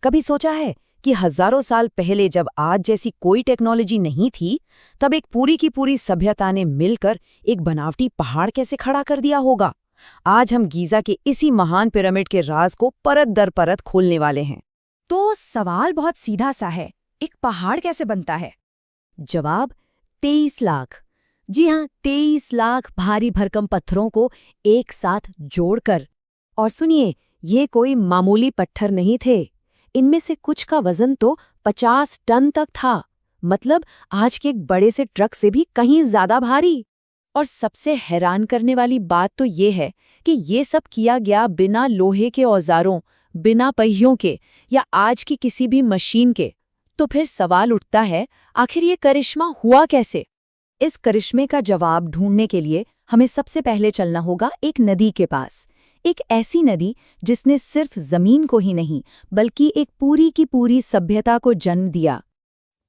कभी सोचा है कि हजारों साल पहले जब आज जैसी कोई टेक्नोलॉजी नहीं थी, तब एक पूरी की पूरी सभ्यता ने मिलकर एक बनावटी पहाड़ कैसे खड़ा कर दिया होगा। आज हम गीजा के इसी महान पिरामिड के राज को परत दर परत खोलने वाले हैं। तो सवाल बहुत सीधा सा है, एक पहाड़ कैसे बनता है? जवाब 23 लाख। जी हाँ, 23 लाख भारी भरकम पत्थरों को एक साथ जोड़कर। और सुनिए, ये कोई मामूली पत्थर नहीं थे। इनमें से कुछ का वजन तो 50 टन तक था, मतलब आज के एक बड़े से ट्रक से भी कहीं ज्यादा भारी। और सबसे हैरान करने वाली बात तो ये है कि ये सब किया गया बिना लोहे के औजारों, बिना पहियों के या आज की किसी भी मशीन के। तो फिर सवाल उठता है, आखिर ये करिश्मा हुआ कैसे? इस करिश्मे का जवाब ढूंढने के लिए हमें सबसे पहले चलना होगा एक नदी के पास। एक ऐसी नदी जिसने सिर्फ जमीन को ही नहीं बल्कि एक पूरी की पूरी सभ्यता को जन्म दिया।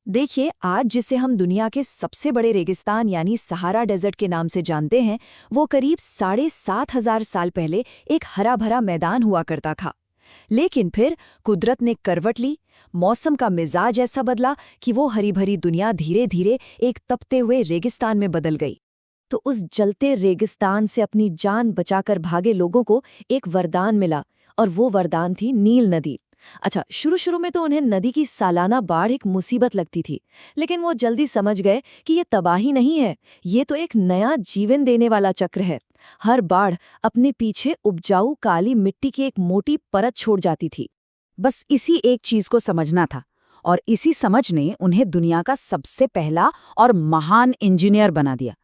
देखिए, आज जिसे हम दुनिया के सबसे बड़े रेगिस्तान यानी सहारा डेजर्ट के नाम से जानते हैं, वो करीब 7,500 साल पहले एक हरा भरा मैदान हुआ करता था। लेकिन फिर कुदरत ने करवट ली, मौसम का मिजाज ऐसा बदला कि वो हरी भरी दुनिया धीरे धीरे एक तपते हुए रेगिस्तान में बदल गई। तो उस जलते रेगिस्तान से अपनी जान बचाकर भागे लोगों को एक वरदान मिला, और वो वरदान थी नील नदी। अच्छा, शुरू में तो उन्हें नदी की सालाना बाढ़ एक मुसीबत लगती थी, लेकिन वो जल्दी समझ गए कि ये तबाही नहीं है, ये तो एक नया जीवन देने वाला चक्र है। हर बाढ़ अपने पीछे उपजाऊ काली मिट्टी की एक मोटी परत छोड़ जाती थी। बस इसी एक चीज को समझना था, और इसी समझ ने उन्हें दुनिया का सबसे पहला और महान इंजीनियर बना दिया।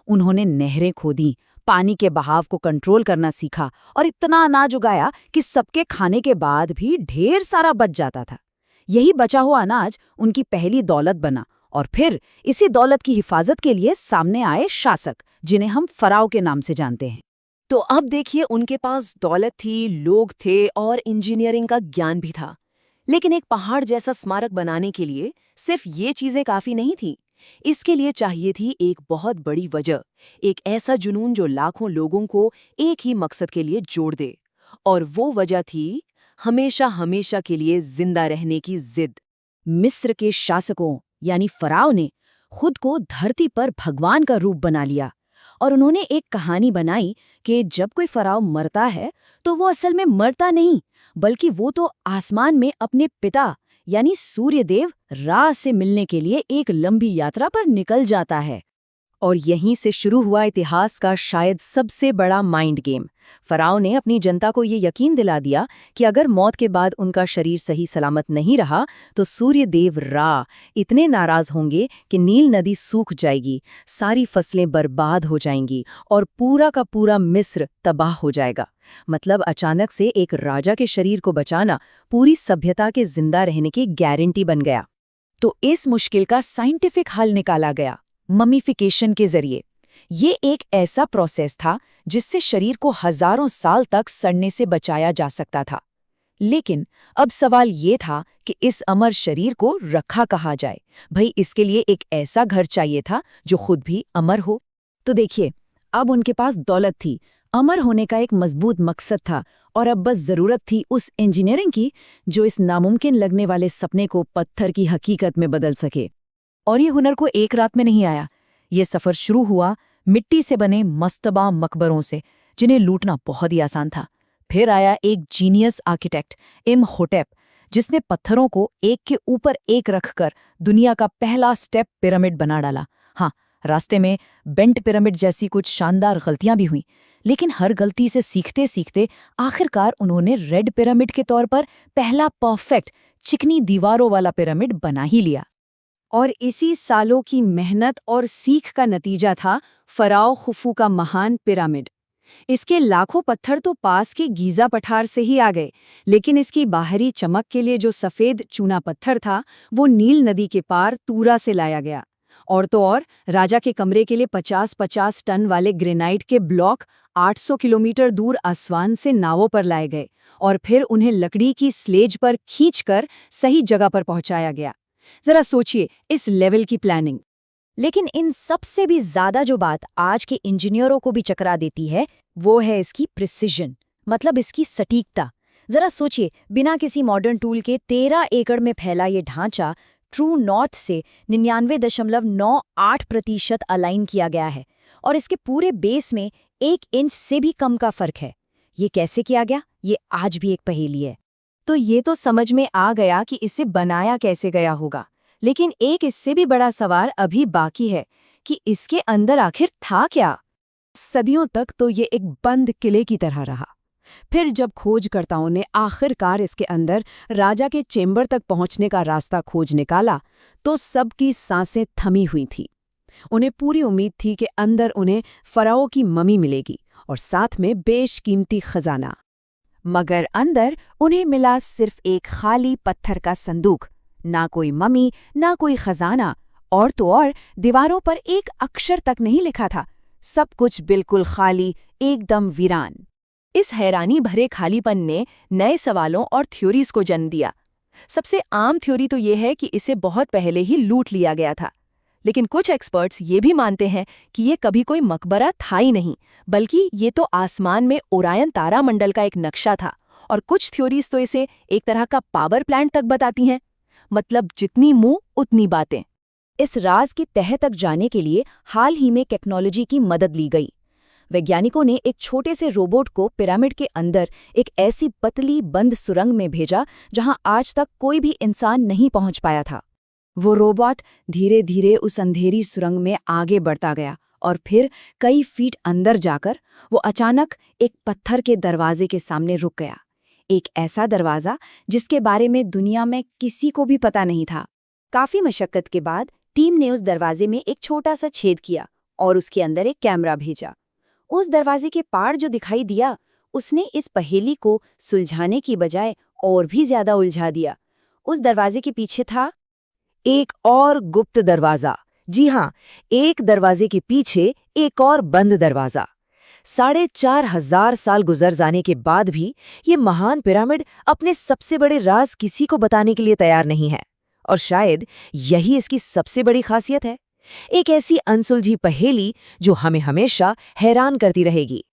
उन्होंने नहरें खोदी, पानी के बहाव को कंट्रोल करना सीखा और इतना अनाज उगाया कि सबके खाने के बाद भी ढेर सारा बच जाता था। यही बचा हुआ अनाज उनकी पहली दौलत बना, और फिर इसी दौलत की हिफाजत के लिए सामने आए शासक, जिन्हें हम फराओ के नाम से जानते हैं। तो अब देखिए, उनके पास दौलत थी, लोग थे और इंजीनियरिंग का ज्ञान भी था। लेकिन एक पहाड़ जैसा स्मारक बनाने के लिए सिर्फ ये चीजें काफी नहीं थी। इसके लिए चाहिए थी एक बहुत बड़ी वजह, एक ऐसा जुनून जो लाखों लोगों को एक ही मकसद के लिए जोड़ दे। और वो वजह थी हमेशा हमेशा के लिए जिंदा रहने की जिद। मिस्र के शासकों यानी फराओ ने खुद को धरती पर भगवान का रूप बना लिया, और उन्होंने एक कहानी बनाई कि जब कोई फराओ मरता है तो वो असल में मरता नहीं, बल्कि वो तो आसमान में अपने पिता यानी सूर्यदेव रा से मिलने के लिए एक लंबी यात्रा पर निकल जाता है। और यहीं से शुरू हुआ इतिहास का शायद सबसे बड़ा माइंड गेम। फराओ ने अपनी जनता को ये यकीन दिला दिया कि अगर मौत के बाद उनका शरीर सही सलामत नहीं रहा तो सूर्यदेव रा इतने नाराज होंगे कि नील नदी सूख जाएगी, सारी फसलें बर्बाद हो जाएंगी और पूरा का पूरा मिस्र तबाह हो जाएगा। मतलब अचानक से एक राजा के शरीर को बचाना पूरी सभ्यता के जिंदा रहने की गारंटी बन गया। तो इस मुश्किल का साइंटिफिक हल निकाला गया, ममीफिकेशन के जरिए। ये एक ऐसा प्रोसेस था जिससे शरीर को हजारों साल तक सड़ने से बचाया जा सकता था। लेकिन अब सवाल ये था कि इस अमर शरीर को रखा कहाँ जाए। भाई, इसके लिए एक ऐसा घर चाहिए था जो खुद भी अमर हो। तो देखिए, अब उनके पास दौलत थी, अमर होने का एक मजबूत मकसद था, और अब बस जरूरत थी उस इंजीनियरिंग की जो इस नामुमकिन लगने वाले सपने को पत्थर की हकीकत में बदल सके। और ये हुनर को एक रात में नहीं आया। ये सफर शुरू हुआ मिट्टी से बने मस्तबा मकबरों से, जिन्हें लूटना बहुत ही आसान था। फिर आया एक जीनियस आर्किटेक्ट इमहोटेप, जिसने पत्थरों को एक के ऊपर एक रखकर दुनिया का पहला स्टेप पिरामिड बना डाला। हाँ, रास्ते में बेंट पिरामिड जैसी कुछ शानदार गलतियां भी हुई, लेकिन हर गलती से सीखते सीखते आखिरकार उन्होंने रेड पिरामिड के तौर पर पहला परफेक्ट चिकनी दीवारों वाला पिरामिड बना ही लिया। और इसी सालों की मेहनत और सीख का नतीजा था फराओ खुफू का महान पिरामिड। इसके लाखों पत्थर तो पास के गीजा पठार से ही आ गए, लेकिन इसकी बाहरी चमक के लिए जो सफेद चूना पत्थर था वो नील नदी के पार तूरा से लाया गया। और तो और, राजा के कमरे के लिए 50-50 टन वाले ग्रेनाइट के ब्लॉक 800 किलोमीटर दूर आसवान से नावों पर लाए गए, और फिर उन्हें लकड़ी की स्लेज पर खींचकर सही जगह पर पहुंचाया गया। जरा सोचिए इस लेवल की प्लानिंग। लेकिन इन सबसे भी ज्यादा जो बात आज के इंजीनियरों को भी चकरा देती है, वो है इसकी प्रिसिजन, मतलब इसकी सटीकता। जरा सोचिए, बिना किसी मॉडर्न टूल के 13 एकड़ में फैला ये ढांचा ट्रू नॉर्थ से 99.98% अलाइन किया गया है और इसके पूरे बेस में 1 इंच से भी कम का फर्क है। ये कैसे किया गया, ये आज भी एक पहेली है। तो ये तो समझ में आ गया कि इसे बनाया कैसे गया होगा, लेकिन एक इससे भी बड़ा सवाल अभी बाकी है कि इसके अंदर आखिर था क्या। सदियों तक तो ये एक बंद किले की तरह रहा। फिर जब खोजकर्ताओं ने आखिरकार इसके अंदर राजा के चेंबर तक पहुंचने का रास्ता खोज निकाला, तो सबकी सांसें थमी हुई थीं। उन्हें पूरी उम्मीद थी कि अंदर उन्हें फराओ की ममी मिलेगी और साथ में बेशकीमती खजाना। मगर अंदर उन्हें मिला सिर्फ एक खाली पत्थर का संदूक, ना कोई ममी, ना कोई खजाना, और तो और दीवारों पर एक अक्षर तक नहीं लिखा था। सब कुछ बिल्कुल खाली, एकदम वीरान। इस हैरानी भरे खालीपन ने नए सवालों और थ्योरीज को जन्म दिया। सबसे आम थ्योरी तो ये है कि इसे बहुत पहले ही लूट लिया गया था, लेकिन कुछ एक्सपर्ट्स ये भी मानते हैं कि ये कभी कोई मकबरा था ही नहीं, बल्कि ये तो आसमान में ओरायन तारामंडल का एक नक्शा था। और कुछ थ्योरीज तो इसे एक तरह का पावर प्लांट तक बताती हैं। मतलब जितनी मुंह उतनी बातें। इस राज की तह तक जाने के लिए हाल ही में टेक्नोलॉजी की मदद ली गई। वैज्ञानिकों ने एक छोटे से रोबोट को पिरामिड के अंदर एक ऐसी पतली बंद सुरंग में भेजा जहां आज तक कोई भी इंसान नहीं पहुंच पाया था। वो रोबोट धीरे धीरे उस अंधेरी सुरंग में आगे बढ़ता गया और फिर कई फीट अंदर जाकर वो अचानक एक पत्थर के दरवाजे के सामने रुक गया। एक ऐसा दरवाजा जिसके बारे में दुनिया में किसी को भी पता नहीं था। काफी मशक्कत के बाद टीम ने उस दरवाजे में एक छोटा सा छेद किया और उसके अंदर एक कैमरा भेजा। उस दरवाजे के पार जो दिखाई दिया, उसने इस पहेली को सुलझाने की बजाय और भी ज्यादा उलझा दिया। उस दरवाजे के पीछे था एक और गुप्त दरवाजा। जी हाँ, एक दरवाजे के पीछे एक और बंद दरवाजा। 4,500 साल गुजर जाने के बाद भी ये महान पिरामिड अपने सबसे बड़े राज किसी को बताने के लिए तैयार नहीं है। और शायद यही इसकी सबसे बड़ी खासियत है, एक ऐसी अनसुलझी पहेली जो हमें हमेशा हैरान करती रहेगी।